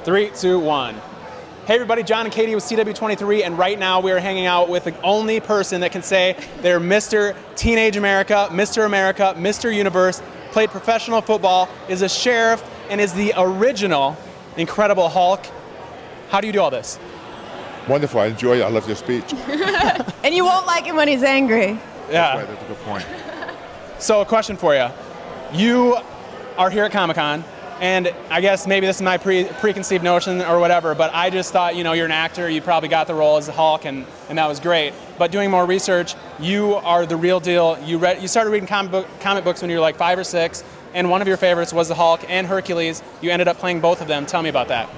3, 2, 1. Hey everybody, John and Katie with CW23, and right now we are hanging out with the only person that can say they're Mr. Teenage America, Mr. Universe, played professional football, is a sheriff, and is the original Incredible Hulk. How do you do all this? Wonderful, I enjoy it, I love your speech. And you won't like him when he's angry. Yeah. That's right, that's a good point. So a question for you. You are here at Comic-Con, and I guess maybe this is my preconceived notion or whatever, but I just thought, you know, you're an actor, you probably got the role as the Hulk, and that was great. But doing more research, you are the real deal. You started reading comic books when you were like 5 or 6, and one of your favorites was the Hulk and Hercules. You ended up playing both of them. Tell me about that.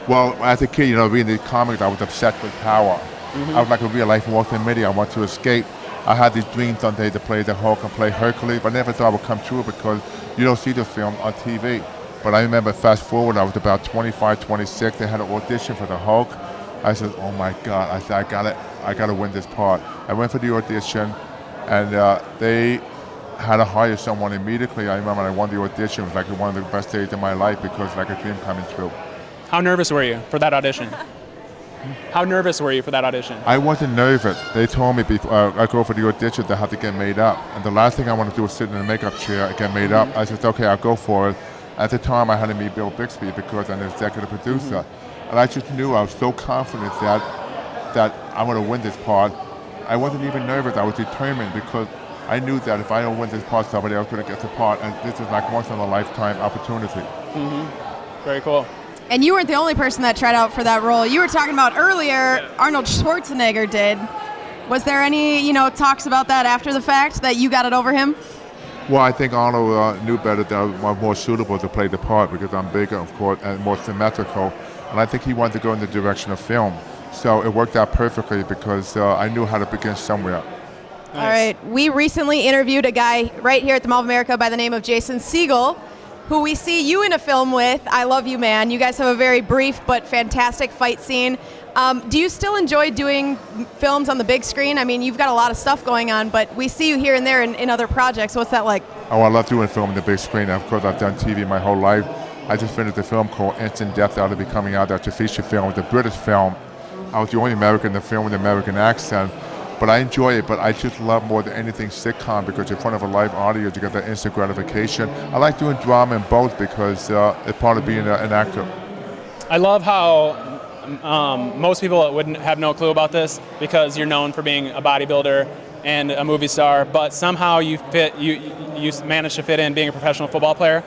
Well, as a kid, you know, reading the comics, I was obsessed with power. I was like a real life Walter Mitty. I wanted to escape. I had these dreams one day to play the Hulk and play Hercules, but I never thought it would come true because you don't see the film on TV. But I remember fast forward, I was about 25, 26, they had an audition for the Hulk. I said, oh my God, I said, I got to win this part. I went for the audition, and they had to hire someone immediately. I remember I won the audition. It was like one of the best days of my life because like a dream coming true. How nervous were you for that audition? How nervous were you for that audition? I wasn't nervous. They told me before I go for the audition, they have to get made up. And the last thing I want to do is sit in a makeup chair and get made up. I said, okay, I'll go for it. At the time, I had to meet Bill Bixby because I'm an executive producer. And I just knew, I was so confident that I'm going to win this part. I wasn't even nervous, I was determined because I knew that if I don't win this part, somebody else going to get the part. And this is like once in a lifetime opportunity. Very cool. And you weren't the only person that tried out for that role. You were talking about earlier, Arnold Schwarzenegger did. Was there any, talks about that after the fact, that you got it over him? Well, I think Arnold knew better that I was more suitable to play the part because I'm bigger, of course, and more symmetrical. And I think he wanted to go in the direction of film. So it worked out perfectly because I knew how to begin somewhere. Nice. All right. We recently interviewed a guy right here at the Mall of America by the name of Jason Segel, who we see you in a film with. I Love You, Man. You guys have a very brief but fantastic fight scene. Do you still enjoy doing films on the big screen? I mean, you've got a lot of stuff going on, but we see you here and there in other projects. What's that like? Oh, I love doing film on the big screen. Of course, I've done TV my whole life. I just finished a film called Instant Death that'll be coming out. That's a feature film. It's a British film. I was the only American in the film with an American accent. But I enjoy it, but I just love more than anything sitcom because in front of a live audience, you get that instant gratification. I like doing drama in both because it's part of being an actor. I love how most people wouldn't have no clue about this because you're known for being a bodybuilder and a movie star, but somehow you managed to fit in being a professional football player.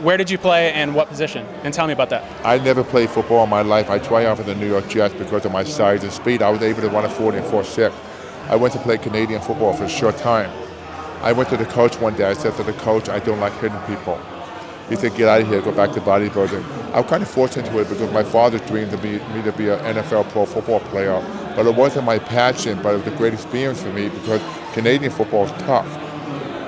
Where did you play and what position? And tell me about that. I never played football in my life. I tried out for the New York Jets because of my size and speed. I was able to run a 40 and 4.6. I went to play Canadian football for a short time. I went to the coach one day. I said to the coach, I don't like hitting people. He said, get out of here, go back to bodybuilding. I was kind of fortunate to it because my father dreamed me to be an NFL pro football player. But it wasn't my passion, but it was a great experience for me because Canadian football is tough.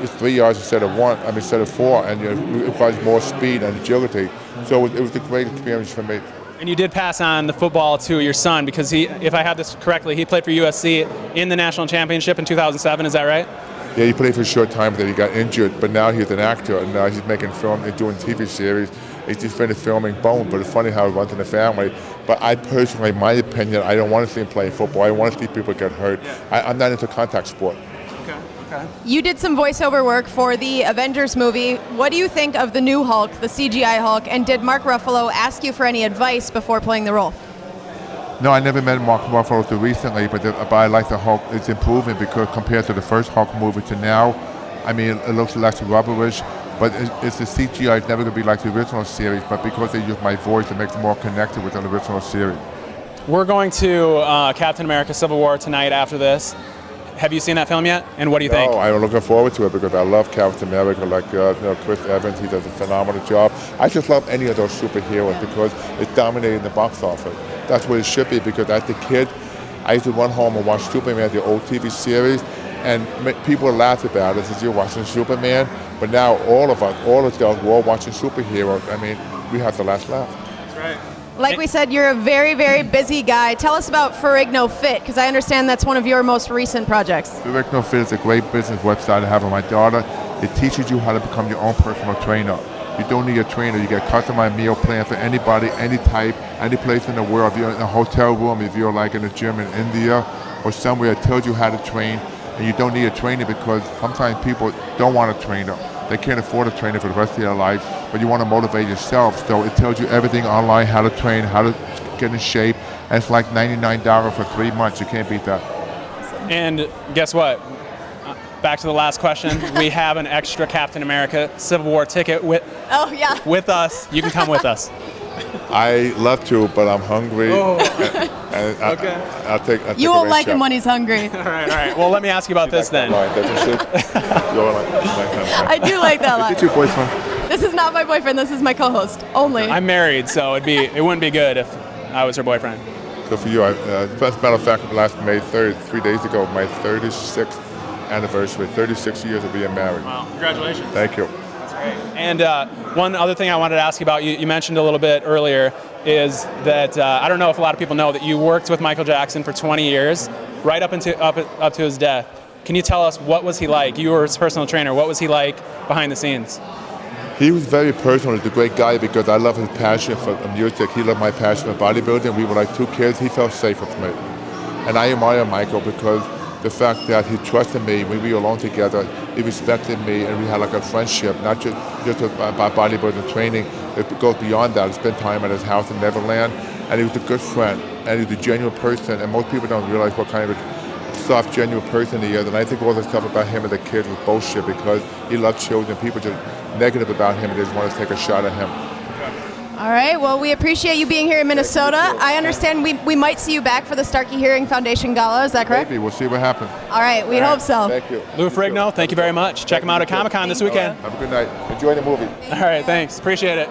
It's 3 yards instead of 4, and it requires more speed and agility. So it was a great experience for me. And you did pass on the football to your son because if I had this correctly, he played for USC in the national championship in 2007, is that right? Yeah, he played for a short time, but then he got injured. But now he's an actor, and now he's making film and doing TV series. He's just finished filming Bone, but it's funny how it runs in the family. But I personally, my opinion, I don't want to see him playing football. I want to see people get hurt. I'm not into contact sport. Okay. You did some voiceover work for the Avengers movie. What do you think of the new Hulk, the CGI Hulk, and did Mark Ruffalo ask you for any advice before playing the role? No, I never met Mark Ruffalo too recently, but I like the Hulk. It's improving because compared to the first Hulk movie to now, I mean, it looks less rubberish, but it's the CGI. It's never going to be like the original series, but because they use my voice, it makes it more connected with the original series. We're going to Captain America Civil War tonight after this. Have you seen that film yet? And what do you think? No, I'm looking forward to it because I love Captain America, like Chris Evans. He does a phenomenal job. I just love any of those superheroes because it's dominating the box office. That's what it should be because as a kid, I used to run home and watch Superman, the old TV series, and people laugh about it as you're watching Superman. But now all of us, all adults, we're all watching superheroes. I mean, we have the last laugh. That's right. Like we said, you're a very, very busy guy. Tell us about Ferrigno Fit, because I understand that's one of your most recent projects. Ferrigno Fit is a great business website I have with my daughter. It teaches you how to become your own personal trainer. You don't need a trainer. You get customized meal plan for anybody, any type, any place in the world. If you're in a hotel room, if you're like in a gym in India or somewhere that tells you how to train, and you don't need a trainer because sometimes people don't want a trainer. They can't afford a trainer for the rest of their life, but you want to motivate yourself. So it tells you everything online, how to train, how to get in shape, and it's like $99 for 3 months. You can't beat that. And guess what? Back to the last question. We have an extra Captain America Civil War ticket with us. You can come with us. I love to, but I'm hungry. Oh. And Okay. I'll take You won't a like him shot. when he's hungry. All right. Well, let me ask you about this then. I do like that line. Get your boyfriend. This is not my boyfriend. This is my co-host only. I'm married, so it wouldn't be good if I was her boyfriend. Good for you. As a matter of fact, last May 3rd, 3 days ago, my 36th anniversary, 36 years of being married. Wow, congratulations. Thank you. That's great. And one other thing I wanted to ask you about, you mentioned a little bit earlier, is that I don't know if a lot of people know that you worked with Michael Jackson for 20 years, right up to his death. Can you tell us, what was he like? You were his personal trainer. What was he like behind the scenes? He was very personal. He's a great guy because I love his passion for music. He loved my passion for bodybuilding. We were like two kids. He felt safe with me. And I admire Michael because the fact that he trusted me when we were alone together, he respected me, and we had like a friendship, not just about bodybuilding training. It goes beyond that. I spent time at his house in Neverland, and he was a good friend, and he was a genuine person, and most people don't realize what kind of a soft, genuine person he is. And I think all the stuff about him as a kid was bullshit because he loved children. People just negative about him and they just want to take a shot at him. All right. Well, we appreciate you being here in Minnesota. I understand we might see you back for the Starkey Hearing Foundation Gala. Is that correct? Maybe. We'll see what happens. All right. We hope so. Thank you. Lou Ferrigno, thank you very much. Check him out at Comic-Con this weekend. Have a good night. Enjoy the movie. All right, thanks. Appreciate it.